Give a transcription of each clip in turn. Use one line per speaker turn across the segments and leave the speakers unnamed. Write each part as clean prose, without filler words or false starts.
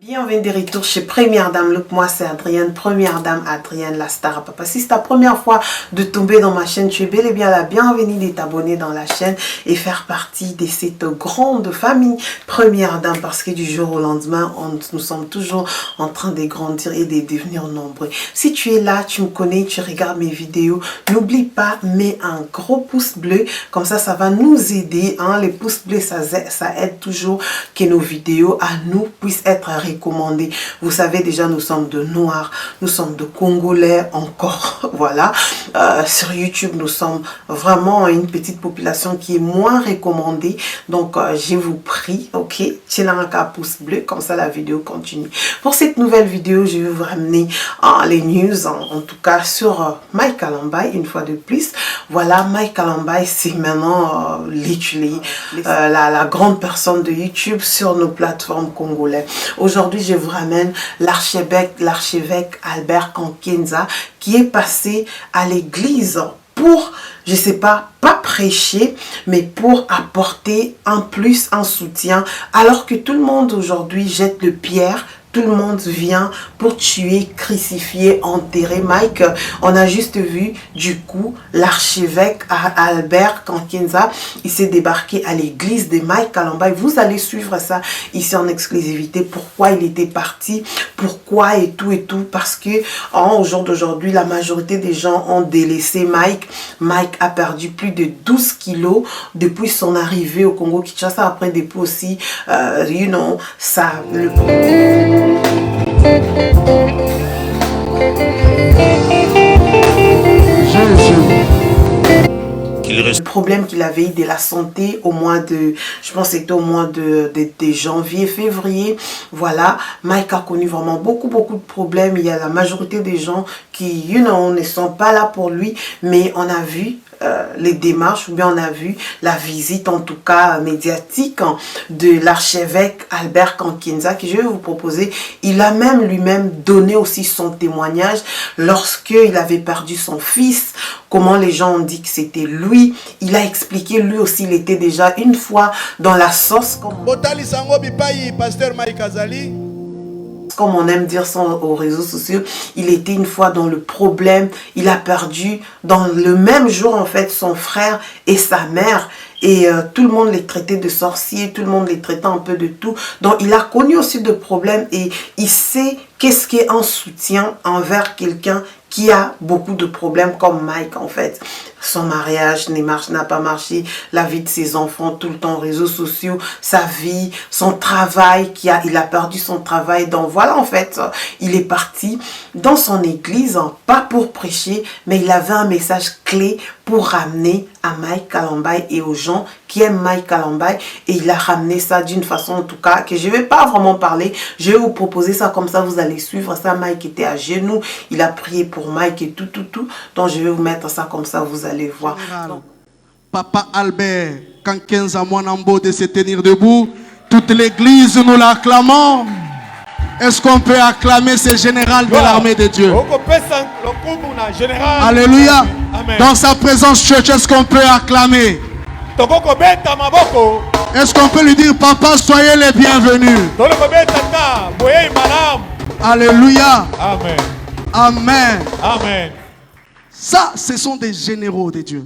Bienvenue de retour chez Première Dame. Look, moi c'est Adrienne, Première Dame Adrienne, la star à papa. Si c'est ta première fois de tomber dans ma chaîne, tu es bel et bien la bienvenue de t'abonner dans la chaîne et faire partie de cette grande famille Première Dame, parce que du jour au lendemain, nous sommes toujours en train de grandir et de devenir nombreux. Si tu es là, tu me connais, tu regardes mes vidéos, n'oublie pas, mets un gros pouce bleu, comme ça va nous aider. Hein? Les pouces bleus, ça aide toujours que nos vidéos à nous puissent être recommandées. Vous savez déjà, nous sommes de Noirs, nous sommes de Congolais encore, voilà. Sur YouTube, nous sommes vraiment une petite population qui est moins recommandée. Donc, je vous prie, ok, tiens un pouce bleu, comme ça la vidéo continue. Pour cette nouvelle vidéo, je vais vous ramener les news, en tout cas sur Mike Kalambay, une fois de plus. Voilà, Mike Kalambay, c'est maintenant la grande personne de YouTube sur nos plateformes congolaises. Aujourd'hui, je vous ramène l'archevêque Albert Kankenza qui est passé à l'église pour, je sais pas prêcher, mais pour apporter un plus, un soutien, alors que tout le monde aujourd'hui jette le pierre. Tout le monde vient pour tuer, crucifier, enterrer Mike. On a juste vu, du coup, l'archevêque Albert Kankenza, il s'est débarqué à l'église de Mike Kalambay. Vous allez suivre ça ici en exclusivité. Pourquoi il était parti, pourquoi et tout, parce que au jour d'aujourd'hui, la majorité des gens ont délaissé Mike. Mike a perdu plus de 12 kilos depuis son arrivée au Congo-Kinshasa. Après, depuis aussi, ça... Le problème qu'il avait eu de la santé au mois de, je pense que c'était au mois de janvier, février, voilà, Mike a connu vraiment beaucoup de problèmes. Il y a la majorité des gens qui, ne sont pas là pour lui, mais on a vu les démarches, ou bien on a vu la visite, en tout cas médiatique, de l'archevêque Albert Kankenza, que je vais vous proposer. Il a même lui-même donné aussi son témoignage lorsqu'il avait perdu son fils, comment les gens ont dit que c'était lui. Il a expliqué, lui aussi, il était déjà une fois dans la sauce, comme on aime dire ça aux réseaux sociaux. Il était une fois dans le problème, il a perdu dans le même jour en fait son frère et sa mère, et tout le monde les traitait de sorciers, tout le monde les traitait un peu de tout. Donc il a connu aussi de problèmes et il sait qu'est-ce qu'est un soutien envers quelqu'un qui a beaucoup de problèmes comme Mike en fait. Son mariage n'a pas marché, la vie de ses enfants tout le temps, réseaux sociaux, sa vie, son travail, il a perdu son travail. Donc voilà, en fait, il est parti dans son église, pas pour prêcher, mais il avait un message clé pour ramener à Mike Kalambay et aux gens qui aiment Mike Kalambay, et il a ramené ça d'une façon en tout cas que je ne vais pas vraiment parler. Je vais vous proposer ça comme ça, vous allez suivre ça. Mike était à genoux, il a prié pour Mike et tout. Donc je vais vous mettre ça comme ça, vous allez voir.
Papa Albert Kankenza Mwanambo de se tenir debout. Toute l'église, nous l'acclamons. Est-ce qu'on peut acclamer ce général de l'armée de Dieu? Alléluia. Dans sa présence, church, est-ce qu'on peut acclamer? Est-ce qu'on peut lui dire, papa, soyez les bienvenus? Alléluia.
Amen.
Amen.
Amen.
Ça, ce sont des généraux de Dieu.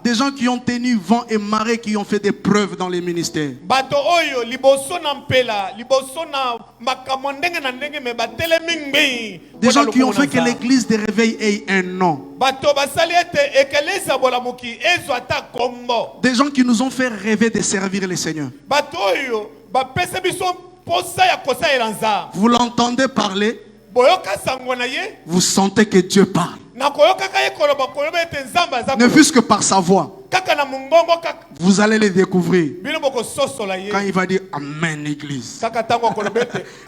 Des gens qui ont tenu vent et marée, qui ont fait des preuves dans les ministères. Des gens qui ont fait que l'église de réveil ait un nom. Des gens qui nous ont fait rêver de servir le Seigneur. Vous l'entendez parler, vous sentez que Dieu parle. Ne fût-ce que par sa voix, vous allez le découvrir quand il va dire Amen, église.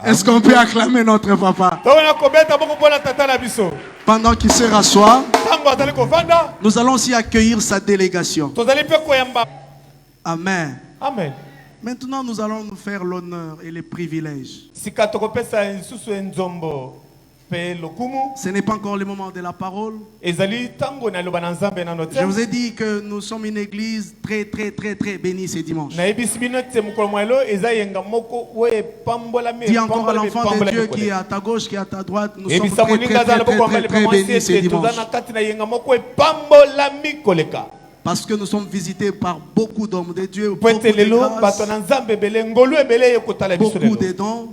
Est-ce qu'on peut acclamer notre papa? Pendant qu'il se rassoit, nous allons aussi accueillir sa délégation. Amen.
Amen.
Maintenant, nous allons nous faire l'honneur et les privilèges Ce n'est pas encore le moment de la parole. Je vous ai dit que nous sommes une église très bénie ce dimanche. Dis encore à l'enfant de Dieu qui est à ta gauche, qui est à ta droite, nous sommes très bénis ce dimanche. Parce que nous sommes visités par beaucoup d'hommes de Dieu, beaucoup de grâce, beaucoup de dons.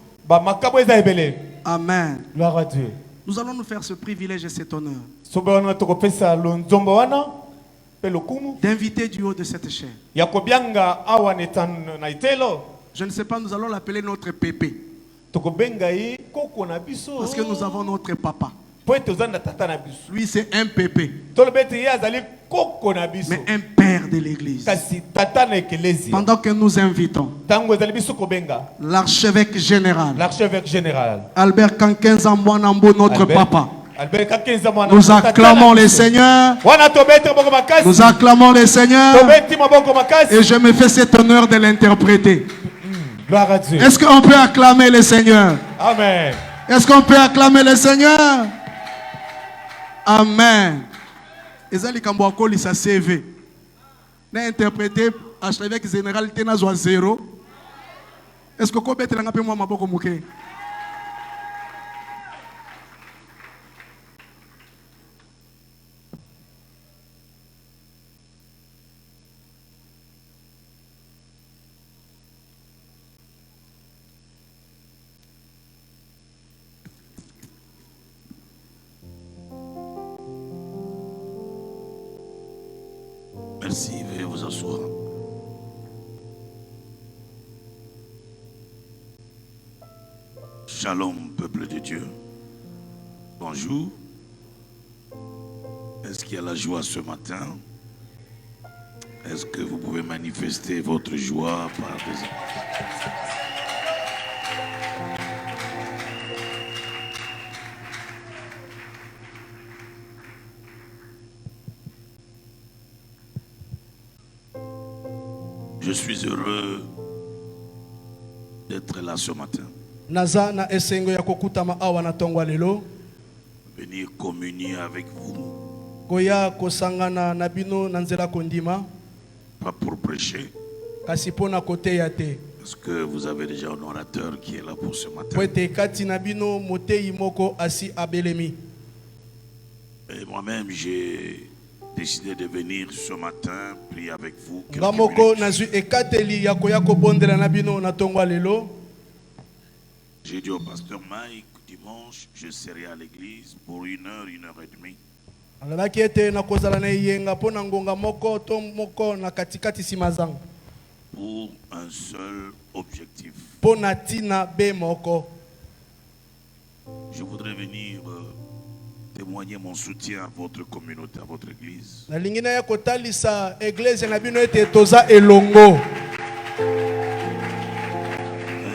Amen.
Gloire à Dieu.
Nous allons nous faire ce privilège et cet honneur d'inviter du haut de cette chaîne. Je ne sais pas, nous allons l'appeler notre pépé. Parce que nous avons notre papa. Lui, c'est un pépé. Mais un père de l'église. Pendant que nous invitons l'archevêque général Albert Kankenza Mwanambo, notre papa. Nous acclamons le Seigneur. Nous acclamons le Seigneur. Et je me fais cet honneur de l'interpréter. Est-ce qu'on peut acclamer le Seigneur?
Amen.
Est-ce qu'on peut acclamer le Seigneur? Amen. Ezali Kamboako lisa CV. N'a interprété archevêque général Tenazwa 0. Est-ce que vous pouvez être là pour moi maboko muke?
Merci, veuillez vous asseoir. Shalom, peuple de Dieu. Bonjour. Est-ce qu'il y a la joie ce matin? Est-ce que vous pouvez manifester votre joie par des... Je suis heureux d'être là ce matin. Venir communier avec vous. Pas pour prêcher. Parce que vous avez déjà un orateur qui est là pour ce matin. Et moi-même, j'ai décidé de venir ce matin prier avec vous. J'ai dit au pasteur Mike, dimanche, je serai à l'église pour 1 heure, 1 heure et demie. Pour un seul objectif. Je voudrais venir témoigner mon soutien à votre communauté, à votre église. Un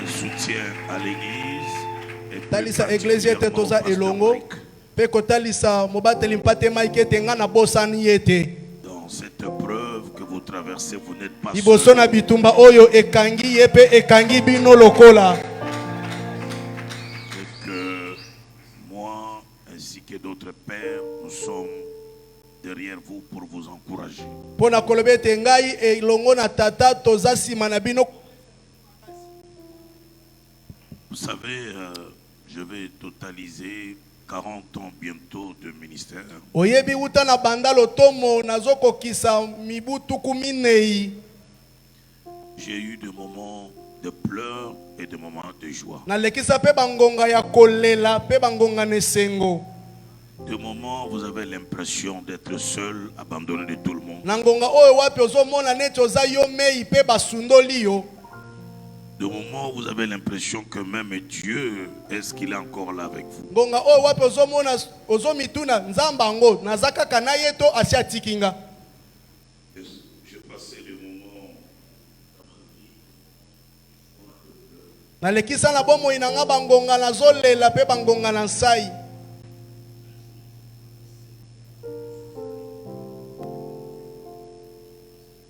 soutien à l'église et plus particulièrement au pasteur Mike. Dans cette épreuve que vous traversez, vous n'êtes pas seul. Moi, ainsi que d'autres pères, nous sommes derrière vous pour vous encourager. Vous savez, je vais totaliser 40 ans bientôt de ministère. J'ai eu des moments de pleurs et des moments de joie. De moments où vous avez l'impression d'être seul, abandonné de tout le monde. De moments où vous avez l'impression que même Dieu, est-ce qu'il est encore là avec vous? J'ai passé des moments dans ma vie.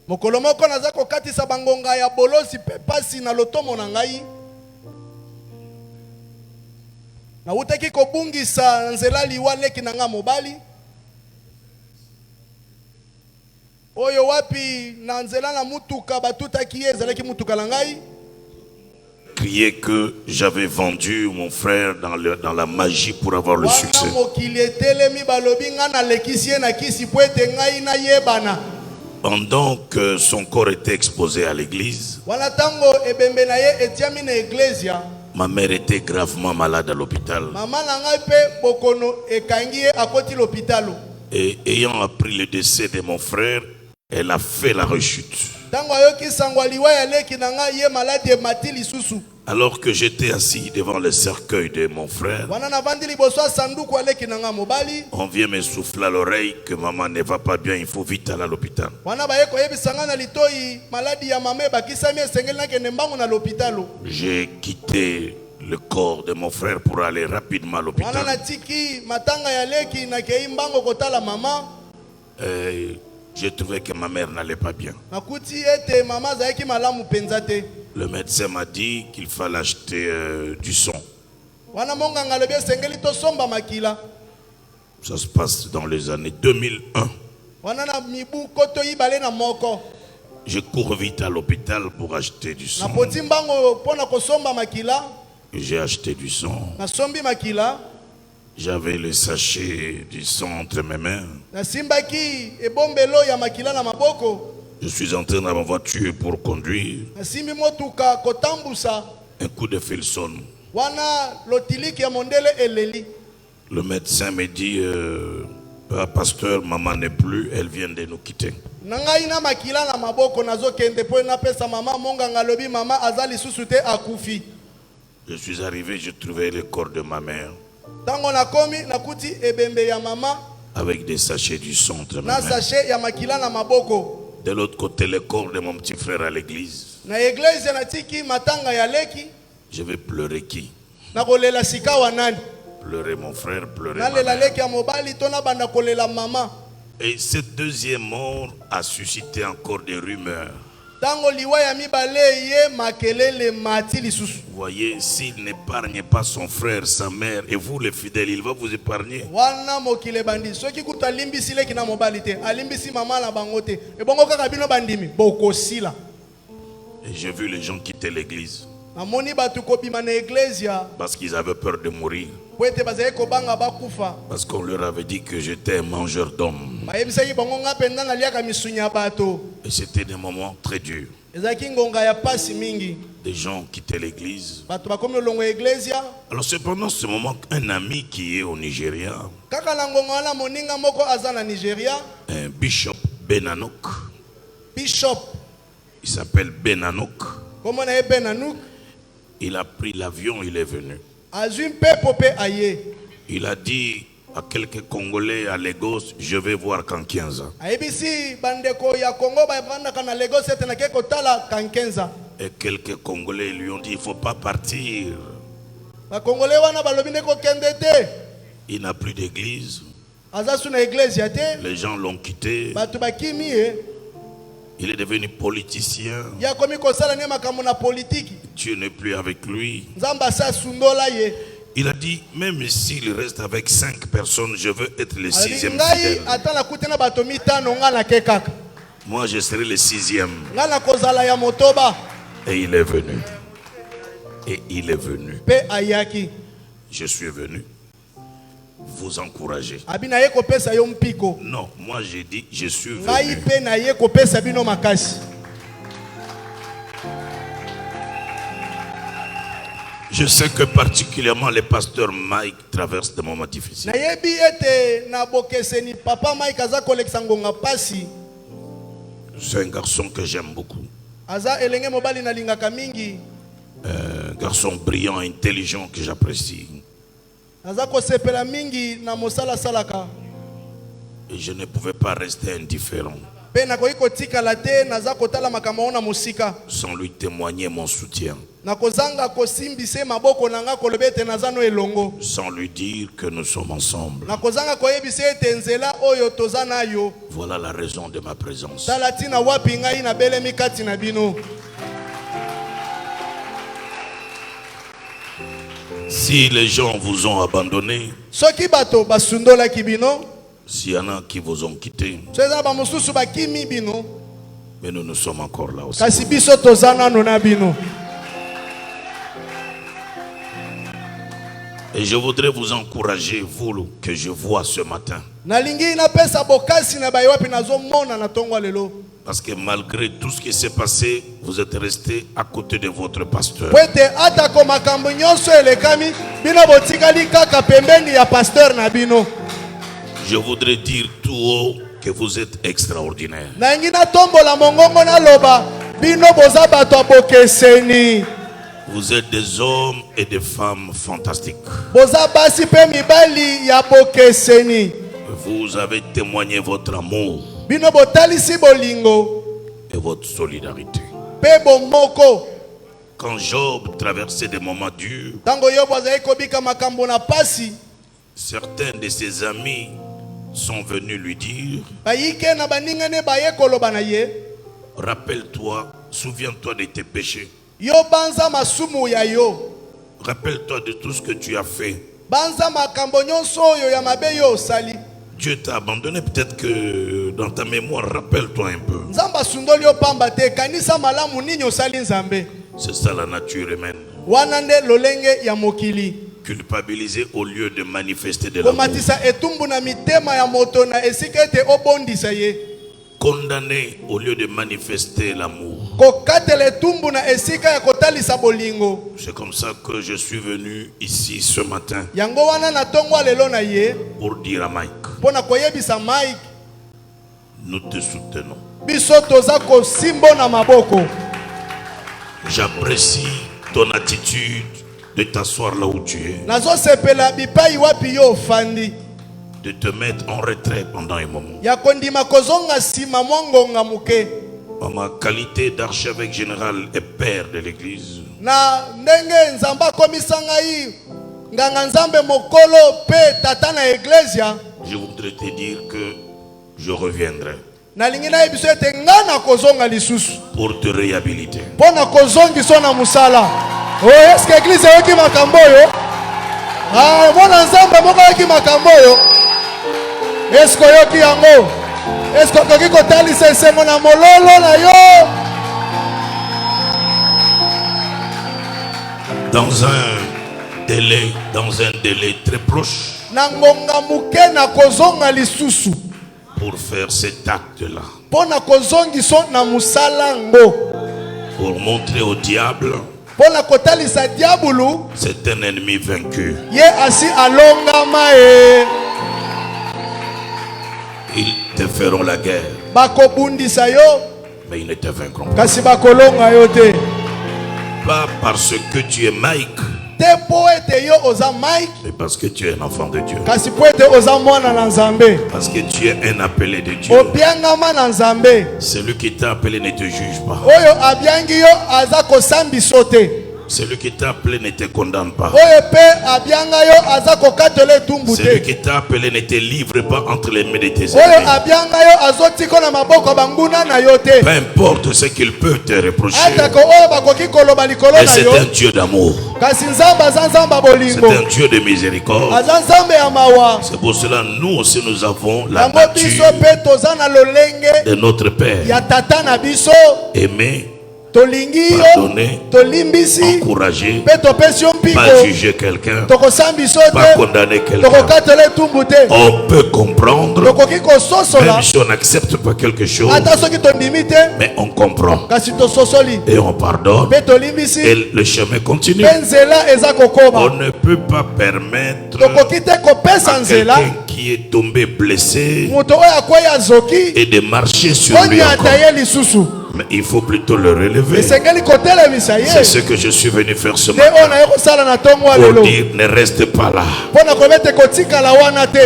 Mokolomoko naza kokatisa bangonga ya bolosi pe pasi na lotomo na ngai. Na utaki kobungisa nzela liwa leki nanga mobali. Oyo wapi na nzela na mutuka batutaki ezalaki mutuka langai.
Crier que j'avais vendu mon frère dans la magie pour avoir le succès. Pendant que son corps était exposé à l'église, ma mère était gravement malade à l'hôpital. Et ayant appris le décès de mon frère, elle a fait la rechute. Alors que j'étais assis devant le cercueil de mon frère, on vient me souffler à l'oreille que maman ne va pas bien, il faut vite aller à l'hôpital. J'ai quitté le corps de mon frère pour aller rapidement à l'hôpital. J'ai trouvé que ma mère n'allait pas bien. Le médecin m'a dit qu'il fallait acheter du sang. Ça se passe dans les années 2001. Je cours vite à l'hôpital pour acheter du sang. J'ai acheté du sang. J'avais le sachet du sang entre mes mains. Je suis entré dans ma voiture pour conduire. Un coup de fil sonne. Le médecin me dit, pasteur, maman n'est plus, elle vient de nous quitter. Je suis arrivé, j'ai trouvé le corps de ma mère avec des sachets du sang entre mes mains. De l'autre côté, le corps de mon petit frère à l'église. Je vais pleurer qui? Pleurer mon frère, pleurer ma mère. Et cette deuxième mort a suscité encore des rumeurs. Vous voyez, s'il n'épargne pas son frère, sa mère, et vous les fidèles, il va vous épargner. Et j'ai vu les gens quitter l'église parce qu'ils avaient peur de mourir. Parce qu'on leur avait dit que j'étais un mangeur d'hommes. Et c'était des moments très durs. Des gens quittaient l'église. Alors c'est pendant ce moment qu'un ami qui est au Nigeria, un bishop Benanouk, il s'appelle Benanouk, il a pris l'avion, il est venu. Il a dit à quelques Congolais à Lagos, je vais voir Kankienza. Et quelques Congolais lui ont dit, il ne faut pas partir. Il n'a plus d'église. Les gens l'ont quitté. Il est devenu politicien. Dieu n'est plus avec lui. Il a dit, même s'il reste avec 5 personnes, je veux être le 6e fidèle. Moi, je serai le 6e. Et il est venu. Et il est venu. Je suis venu vous encourager. Non, moi j'ai dit, je suis venu. Je sais que particulièrement les pasteurs Mike traversent des moments difficiles. C'est un garçon que j'aime beaucoup. Un garçon brillant, intelligent que j'apprécie. Et je ne pouvais pas rester indifférent sans lui témoigner mon soutien, sans lui dire que nous sommes ensemble. Voilà la raison de ma présence. Si les gens vous ont abandonné, s'il y en a qui vous ont quitté, mais nous sommes encore là aussi. Et je voudrais vous encourager, vous que je vois ce matin. Parce que malgré tout ce qui s'est passé, vous êtes resté à côté de votre pasteur. Je voudrais dire tout haut que vous êtes extraordinaire. Vous êtes des hommes et des femmes fantastiques. Vous avez témoigné votre amour et votre solidarité. Quand Job traversait des moments durs, certains de ses amis sont venus lui dire: rappelle-toi, souviens-toi de tes péchés. Rappelle-toi de tout ce que tu as fait. Dieu t'a abandonné, peut-être que dans ta mémoire, rappelle-toi un peu. C'est ça la nature humaine. Culpabiliser au lieu de manifester de l'amour. Condamner au lieu de manifester l'amour. C'est comme ça que je suis venu ici ce matin pour dire à Mike: nous te soutenons. J'apprécie ton attitude de t'asseoir là où tu es, de te mettre en retrait pendant un moment. En ma qualité d'archevêque général et père de l'église, je voudrais te dire que je reviendrai pour te réhabiliter. Dans un délai très proche, pour faire cet acte-là, pour montrer au diable c'est un ennemi vaincu. Ils te feront la guerre, mais ils ne te vaincront pas. Pas parce que tu es Mike, mais parce que tu es un enfant de Dieu. Parce que tu es un appelé de Dieu. Celui qui t'a appelé ne te juge pas. Celui qui t'a appelé ne te condamne pas. Celui qui t'a appelé ne te livre pas entre les mains de tes ennemis. Peu importe ce qu'il peut te reprocher. Et c'est un Dieu d'amour. C'est un Dieu de miséricorde. C'est pour cela nous aussi nous avons la nature de notre Père. Aimer, pardonner, encourager, pas juger quelqu'un, pas condamner quelqu'un. On peut comprendre, même si on n'accepte pas quelque chose, mais on comprend et on pardonne et le chemin continue. On ne peut pas permettre à quelqu'un qui est tombé blessé et de marcher sur lui encore. Mais il faut plutôt le relever. C'est ce que je suis venu faire ce matin. Pour dire, ne reste pas là.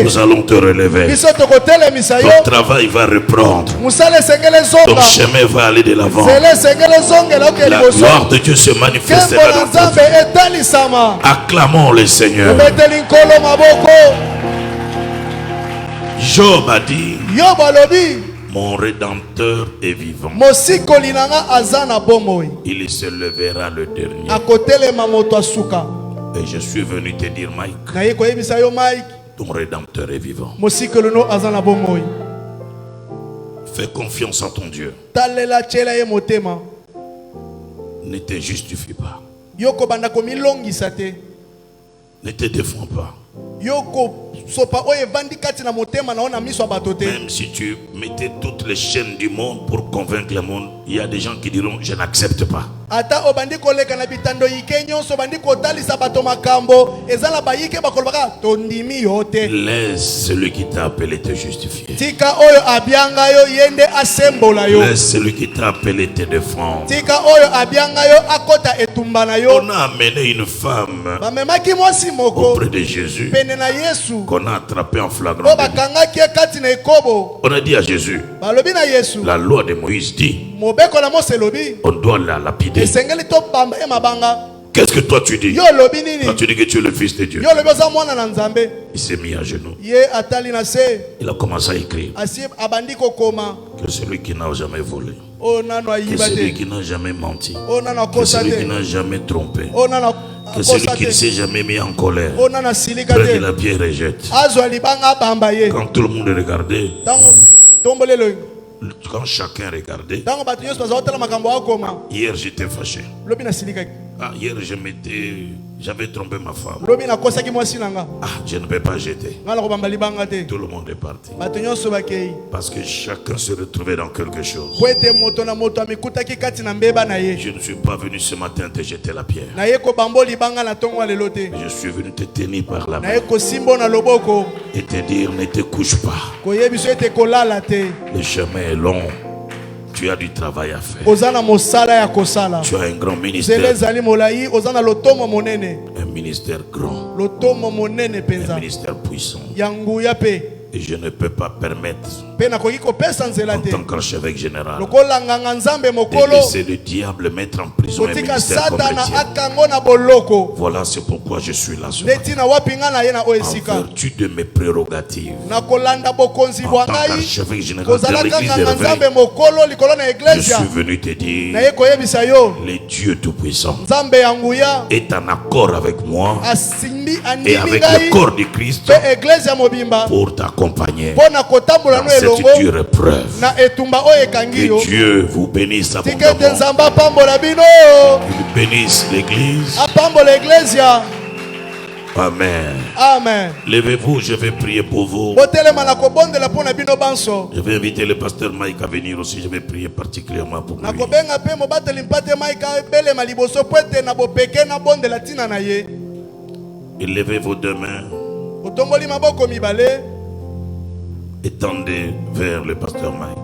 Nous allons te relever. Ton travail va reprendre. Ton chemin va aller de l'avant. La gloire de Dieu se manifestera dans ta vie. Acclamons le Seigneur. Job a dit: mon Rédempteur est vivant. Il se lèvera le dernier. Et je suis venu te dire, Mike, ton rédempteur est vivant. Fais confiance en ton Dieu. Ne te justifie pas. Ne te défends pas. Même si tu mettais toutes les chaînes du monde pour convaincre le monde, il y a des gens qui diront je n'accepte pas. Laisse celui qui t'a appelé te justifier. Laisse celui qui t'a appelé te défendre. On a amené une femme auprès de Jésus qu'on a attrapé en flagrant délit. On a dit à Jésus, la loi de Moïse dit, on doit la lapider. Qu'est-ce que toi tu dis? Toi tu dis que tu es le fils de Dieu. Il s'est mis à genoux. Il a commencé à écrire que celui qui n'a jamais volé, que celui qui n'a jamais menti, que celui qui n'a jamais trompé, que celui qui ne s'est jamais mis en colère, prenne la pierre et jette. Quand tout le monde regardait, quand chacun regardait, hier j'étais fâché. Hier j'avais trompé ma femme. Je ne peux pas jeter. Tout le monde est parti. Parce que chacun se retrouvait dans quelque chose. Je ne suis pas venu ce matin te jeter la pierre. Je suis venu te tenir par la main et te dire ne te couche pas. Le chemin est long. Tu as du travail à faire. Tu as un grand ministère. Un ministère grand. Un ministère puissant. Et je ne peux pas permettre, en tant qu'archevêque général, de laisser le diable mettre en prison un ministère comme le tien. Voilà, c'est pourquoi je suis là ce matin. En vertu de mes prérogatives, en tant qu'archevêque général de l'église de réveil, je suis venu te dire, le Dieu Tout-Puissant est en accord avec moi et avec le corps de Christ pour t'accompagner dans cette dure épreuve. Que Dieu vous bénisse abondamment. Il bénisse l'église. Amen.
Amen.
Levez-vous, je vais prier pour vous. Je vais inviter le pasteur Mike à venir aussi. Je vais prier particulièrement pour lui. Et levez vos deux mains. Et tendez vers le pasteur Mike.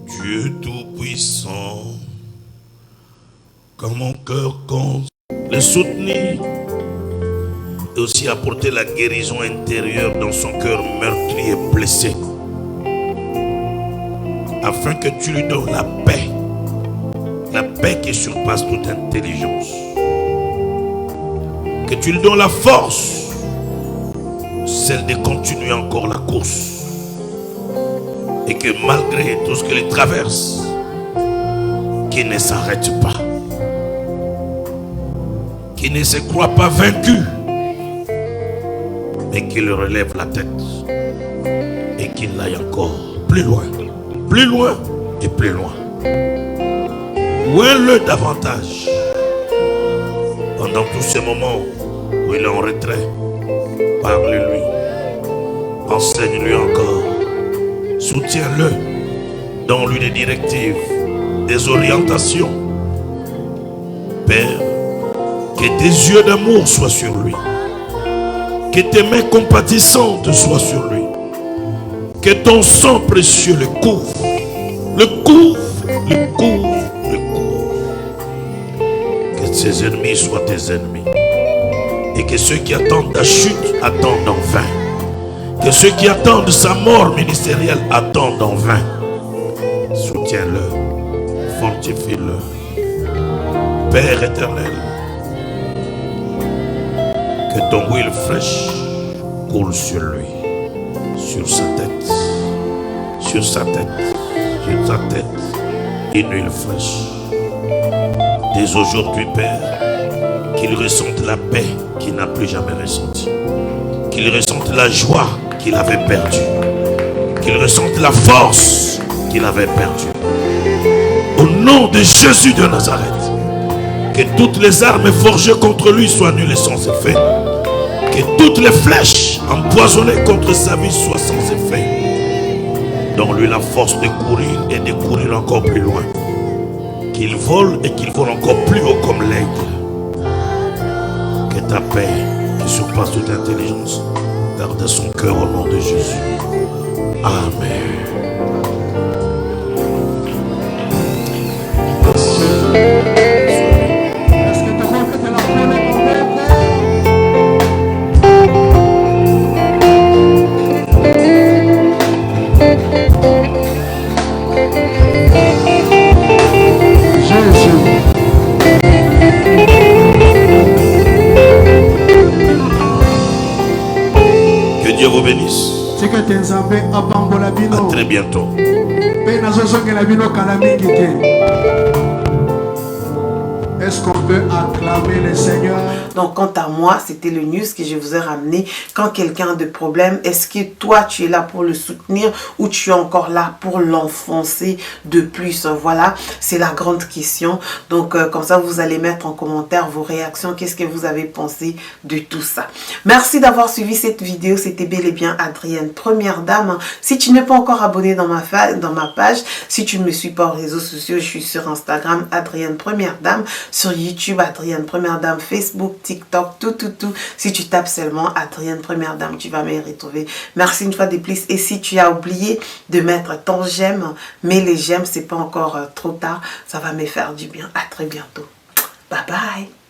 Dieu Tout-Puissant, quand mon cœur compte, le soutenir et aussi apporter la guérison intérieure dans son cœur meurtri et blessé, afin que tu lui donnes la paix qui surpasse toute intelligence, que tu lui donnes la force, celle de continuer encore la course, et que malgré tout ce qu'il traverse, qu'il ne s'arrête pas, qu'il ne se croit pas vaincu, mais qu'il relève la tête et qu'il aille encore plus loin et plus loin. Loin-le davantage. Pendant tous ces moments où il est en retrait, parle-lui, enseigne-lui encore, soutiens-le, donne-lui des directives, des orientations. Père, que tes yeux d'amour soient sur lui, que tes mains compatissantes soient sur lui, que ton sang précieux le couvre, le couvre. Que ses ennemis soient tes ennemis, et que ceux qui attendent ta chute attendent en vain, que ceux qui attendent sa mort ministérielle attendent en vain. Soutiens-le, fortifie-le, Père éternel. Que ton huile fraîche coule sur lui, sur sa tête, sur sa tête, sur sa tête, une huile fraîche. Dès aujourd'hui, Père, qu'il ressente la paix qu'il n'a plus jamais ressentie, qu'il ressente la joie qu'il avait perdue, qu'il ressente la force qu'il avait perdue. Au nom de Jésus de Nazareth, que toutes les armes forgées contre lui soient nulles et sans effet. Que toutes les flèches empoisonnées contre sa vie soient sans effet. Donne-lui la force de courir et de courir encore plus loin. Qu'il vole et qu'il vole encore plus haut comme l'aigle. Que ta paix, qui surpasse toute intelligence, garde son cœur au nom de Jésus. Amen. Que Dieu vous bénisse. À très bientôt.
Est-ce qu'on peut acclamer le Seigneur?
Donc, quant à moi, c'était le news que je vous ai ramené. Quand quelqu'un a de problème, est-ce que toi, tu es là pour le soutenir ou tu es encore là pour l'enfoncer de plus? Voilà, c'est la grande question. Donc, comme ça, vous allez mettre en commentaire vos réactions. Qu'est-ce que vous avez pensé de tout ça? Merci d'avoir suivi cette vidéo. C'était bel et bien Adrienne, première dame. Si tu n'es pas encore abonné dans ma page, si tu ne me suis pas aux réseaux sociaux, je suis sur Instagram, Adrienne, première dame. Sur YouTube, Adrienne Première Dame, Facebook, TikTok, tout. Si tu tapes seulement Adrienne Première Dame, tu vas me retrouver. Merci une fois de plus. Et si tu as oublié de mettre ton j'aime, mais les j'aime, c'est pas encore trop tard. Ça va me faire du bien. À très bientôt. Bye bye.